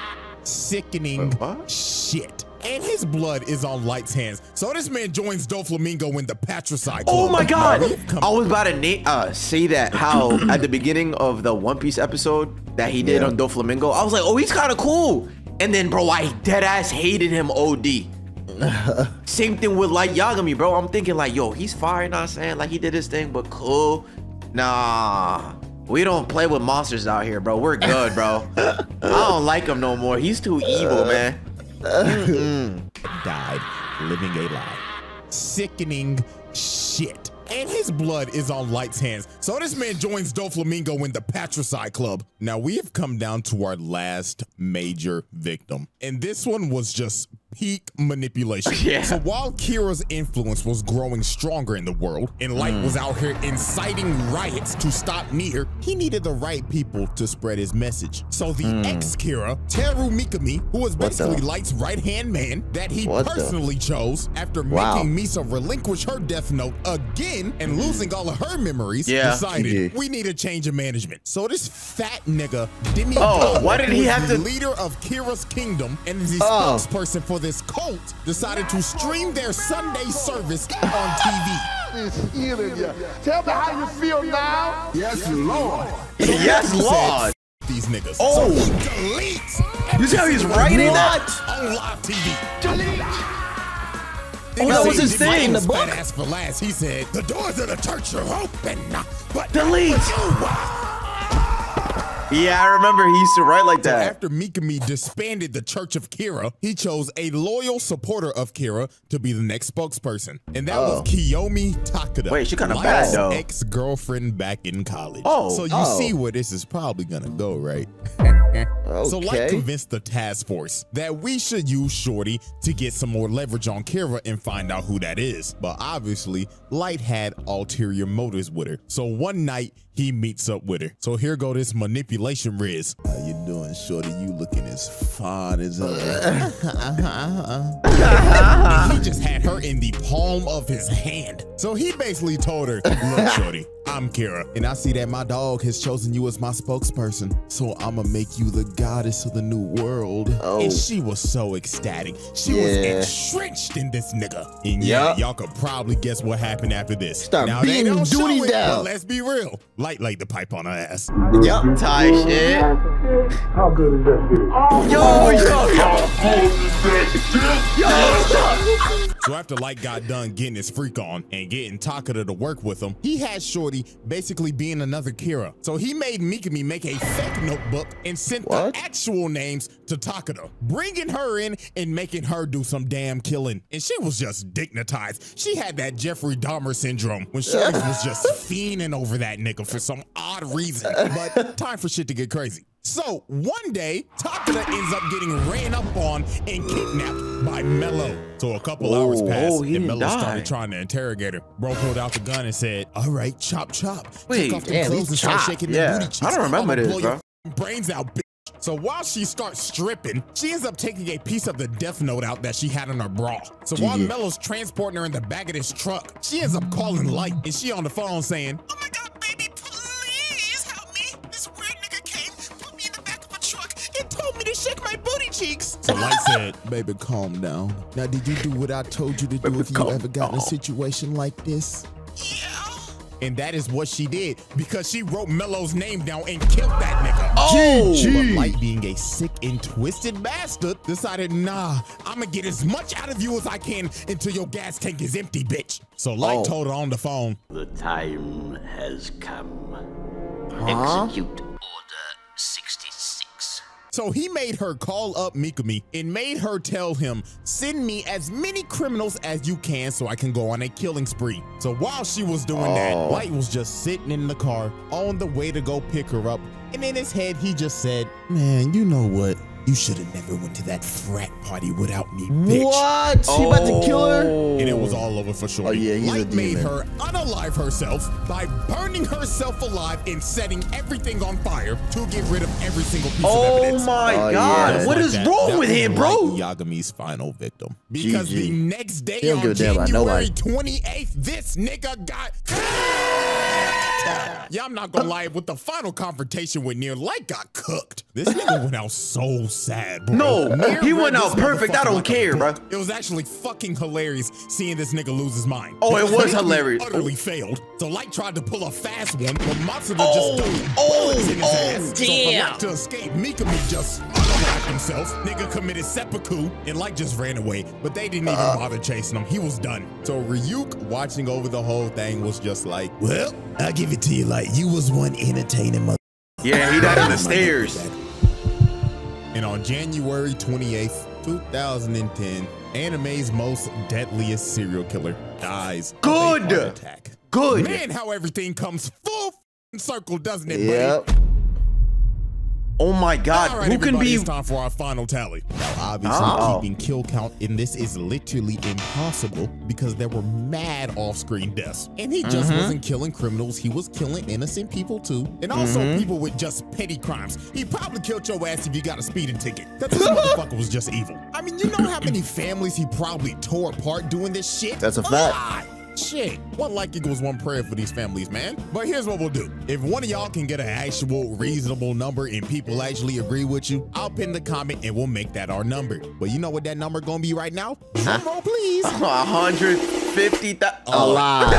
Sickening shit. And his blood is on Light's hands. So this man joins Doflamingo in the Patricide Club. Oh my God! I was about to say that how at the beginning of the One Piece episode that he did on Doflamingo, I was like, oh, he's kind of cool. And then, bro, I dead ass hated him OD. Same thing with like Yagami, bro. I'm thinking like, yo, he's fire, you know what I'm saying? Like he did his thing, but cool. Nah. We don't play with monsters out here, bro. We're good, bro. I don't like him no more. He's too evil, man. Died living a lie. Sickening shit. And his blood is on Light's hands. So this man joins Doflamingo in the Patricide Club. Now we have come down to our last major victim. And this one was just peak manipulation. So while Kira's influence was growing stronger in the world and Light was out here inciting riots to stop Nier, he needed the right people to spread his message. So the ex-Kira, Teru Mikami, who was basically Light's right-hand man that he personally chose after making Misa relinquish her Death Note again and losing all of her memories, decided we need a change of management. So this fat nigga, Demi why did he have the to leader of Kira's kingdom and the spokesperson for this cult, decided to stream their Sunday service on TV. Tell me how you feel now. Yes, Lord. Yes, Lord. These niggas. Oh, so he deletes. You see how he's writing that on live TV? Delete. That was his thing in the book. Ass for last, he said, the doors of the church are open, but delete. Yeah, I remember he used to write like So that. after Mikami disbanded the Church of Kira, he chose a loyal supporter of Kira to be the next spokesperson. And that was Kiyomi Takeda. Wait, she kind of bad though. Ex-girlfriend back in college. Oh. So you see where this is probably gonna go, right? So Light convinced the task force that we should use Shorty to get some more leverage on Kira and find out who that is. But obviously, Light had ulterior motives with her. So one night, he meets up with her. So here go this manipulation Riz. How you doing, Shorty? You looking as fine as ever. He just had her in the palm of his hand. So he basically told her, look, Shorty, I'm Kira, and I see that my dog has chosen you as my spokesperson. So I'ma make you the goddess of the new world. And she was so ecstatic. She was entrenched in this nigga. And y'all could probably guess what happened after this. Start now, they beating don't show duty it, down. but let's be real. Light laid the pipe on her ass. Yep. Tight shit. How good is that shit? So after Light got done getting his freak on and getting Takeda to work with him, he had Shorty basically being another Kira. So he made Mikami make a fake notebook and sent the actual names to Takeda, bringing her in and making her do some damn killing. And she was just dignitized. She had that Jeffrey Dahmer syndrome when Shorty was just fiending over that nigga for some odd reason. But time for shit to get crazy. So one day, Takeda ends up getting ran up on and kidnapped by Mello. So a couple hours passed and Mello started trying to interrogate her. Bro pulled out the gun and said, all right, chop, chop. Wait, Take off the clothes and start shaking the booty cheeks. I don't remember I'ma this, blow bro. your brains out, bitch. So while she starts stripping, she ends up taking a piece of the death note out that she had in her bra. So while Mello's transporting her in the back of this truck, she ends up calling Light, and she on the phone saying, oh my God, baby, please help me. This weird nigga came, put me in the back of a truck, and told me to shake my booty cheeks. So Light said, baby, calm down. Now, did you do what I told you to do if you ever got in a situation like this? Yeah. And that is what she did, because she wrote Mello's name down and killed that nigga. But Light, being a sick and twisted bastard, decided, nah, I'ma get as much out of you as I can until your gas tank is empty, bitch. So Light told her on the phone, the time has come. Execute Order 66. So he made her call up Mikami and made her tell him, send me as many criminals as you can so I can go on a killing spree. So while she was doing that, Light was just sitting in the car on the way to go pick her up. And in his head, he just said, man, you know what? You should have never went to that frat party without me, bitch. What? She about to kill her? And it was all over for sure. Oh, yeah, he's Light a made demon. her unalive herself by burning herself alive and setting everything on fire to get rid of every single piece of evidence. Oh my God. Just What like is that. wrong That with was him, bro? Light Yagami's final victim. Because the next day He don't give on a damn about January nobody. 28th, this nigga got yeah, I'm not gonna lie, with the final confrontation with Nier, Light got cooked. This nigga went out so sad, bro. No, Nier he read went out this perfect. I motherfucker don't like a care, bro. book. It was actually fucking hilarious seeing this nigga lose his mind. Oh, it was Because he hilarious. Utterly failed. So Light tried to pull a fast one, but Matsuda just dumped bullets in his ass. So for Light to escape, Mikami just unalived himself. Nigga committed seppuku, and Light just ran away. But they didn't even bother chasing him. He was done. So Ryuk, watching over the whole thing, was just like, well, I'll give it to you, Light. You was one entertaining mother. Yeah, he died on the stairs. And on January 28th, 2010, anime's most deadliest serial killer dies of a heart attack. Good. Man, how everything comes full circle, doesn't it, Yep. buddy? Oh my God. All right, Who can everybody, be? it's time for our final tally. Now, obviously, keeping kill count in this is literally impossible because there were mad off-screen deaths. And he just wasn't killing criminals. He was killing innocent people, too. And also people with just petty crimes. He probably killed your ass if you got a speeding ticket. That this motherfucker was just evil. I mean, you know how many families he probably tore apart doing this shit? That's a fact. Shit, one like equals one prayer for these families, man. But here's what we'll do. If one of y'all can get an actual reasonable number and people actually agree with you, I'll pin the comment and we'll make that our number. But you know what that number gonna be right now? Drum roll, please. 150,000. A lot.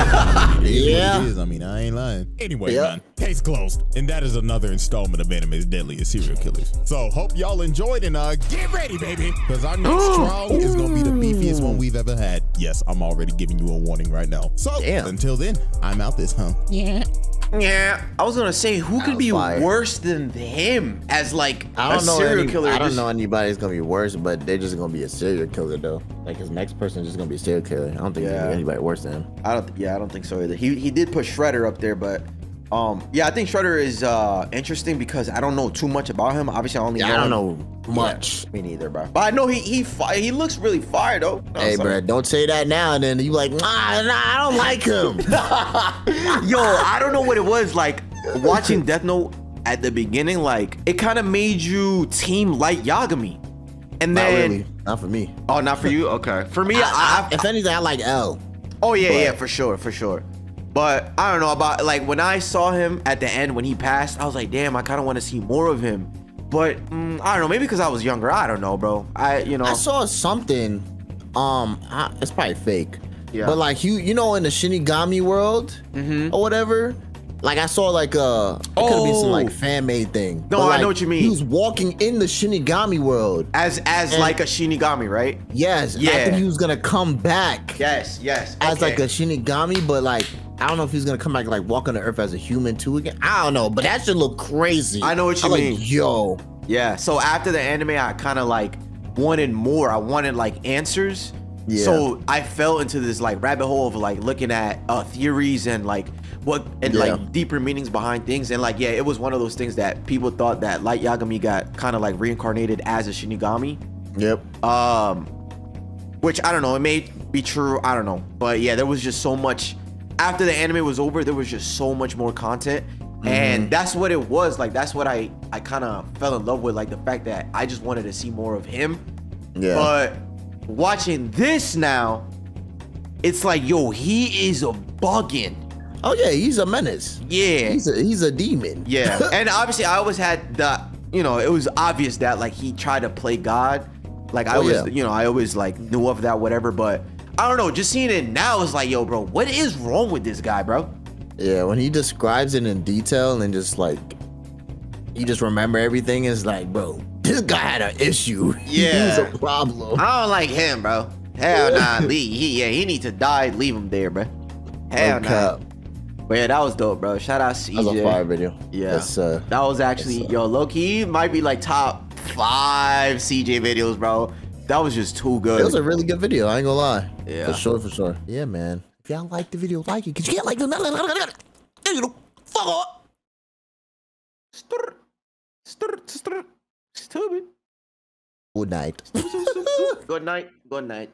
Yeah. It is. I mean, I ain't lying. Anyway, man, take Case closed. And that is another installment of Anime's Deadliest Serial Killers. So hope y'all enjoyed and get ready, baby. Because our next trial is going to be the beefiest one we've ever had. Yes, I'm already giving you a warning right now. So until then, I'm out this, huh? Yeah, I was gonna say, who could be worse than him as like a serial killer? I don't know anybody's gonna be worse, but they're just gonna be a serial killer though. Like his next person is just gonna be a serial killer. I don't think there's gonna be anybody worse than him. I don't think so either. He did put Shredder up there, but yeah, I think Shredder is interesting because I don't know too much about him. Obviously, I only know I don't know much. Me neither, bro. But I know he looks really fire though. No, hey, bro, don't say that now and then you like, nah, I don't like him. Yo, I don't know what it was like watching Death Note at the beginning. Like it kind of made you team Light Yagami, and then not really, not for me. Oh, not for you? Okay, for me, if anything, I like L. Oh yeah, yeah, for sure. But I don't know about like when I saw him at the end when he passed, I was like, damn, I kind of want to see more of him. But I don't know, maybe because I was younger. I don't know, bro. I saw something. It's probably fake. Yeah. But like you know, in the Shinigami world or whatever. Like I saw like it could be some like fan made thing. No, like, I know what you mean. He was walking in the Shinigami world as like a Shinigami, right? Yes. Yeah. I think he was gonna come back. Yes. As like a Shinigami, but like I don't know if he's gonna come back like walk on the earth as a human too again. I don't know, but that should look crazy. I know what you mean. Like, yo. Yeah. So after the anime, I kind of like wanted more. I wanted like answers. Yeah. So I fell into this like rabbit hole of like looking at theories and like like deeper meanings behind things. And like, yeah, it was one of those things that people thought that Light Yagami got kind of like reincarnated as a Shinigami. Yep. Which I don't know, it may be true, I don't know. But yeah, there was just so much after the anime was over, there was just so much more content. And that's what it was. Like that's what I kind of fell in love with, like the fact that I just wanted to see more of him. Yeah. But watching this now, it's like, yo, he is a bugging. Oh yeah, he's a menace. Yeah, he's a demon. Yeah. And obviously I always had the, it was obvious that like he tried to play God. Like I always like knew of that, whatever. But I don't know, just seeing it now is like, yo, bro, what is wrong with this guy, bro? Yeah, when he describes it in detail and just like you just remember everything, is like, bro, this guy had an issue. Yeah, he was a problem. I don't like him, bro. Hell nah, he need to die. Leave him there, bro. Hell nah. But yeah, that was dope, bro. Shout out CJ. That was a fire video. Yeah, that was actually low-key might be like top 5 CJ videos, bro. That was just too good. It was a really good video. I ain't gonna lie. Yeah, for sure. Yeah, man. If y'all like the video, like it. Cause you can't like the fuck off. Stupid. Good night. Good night.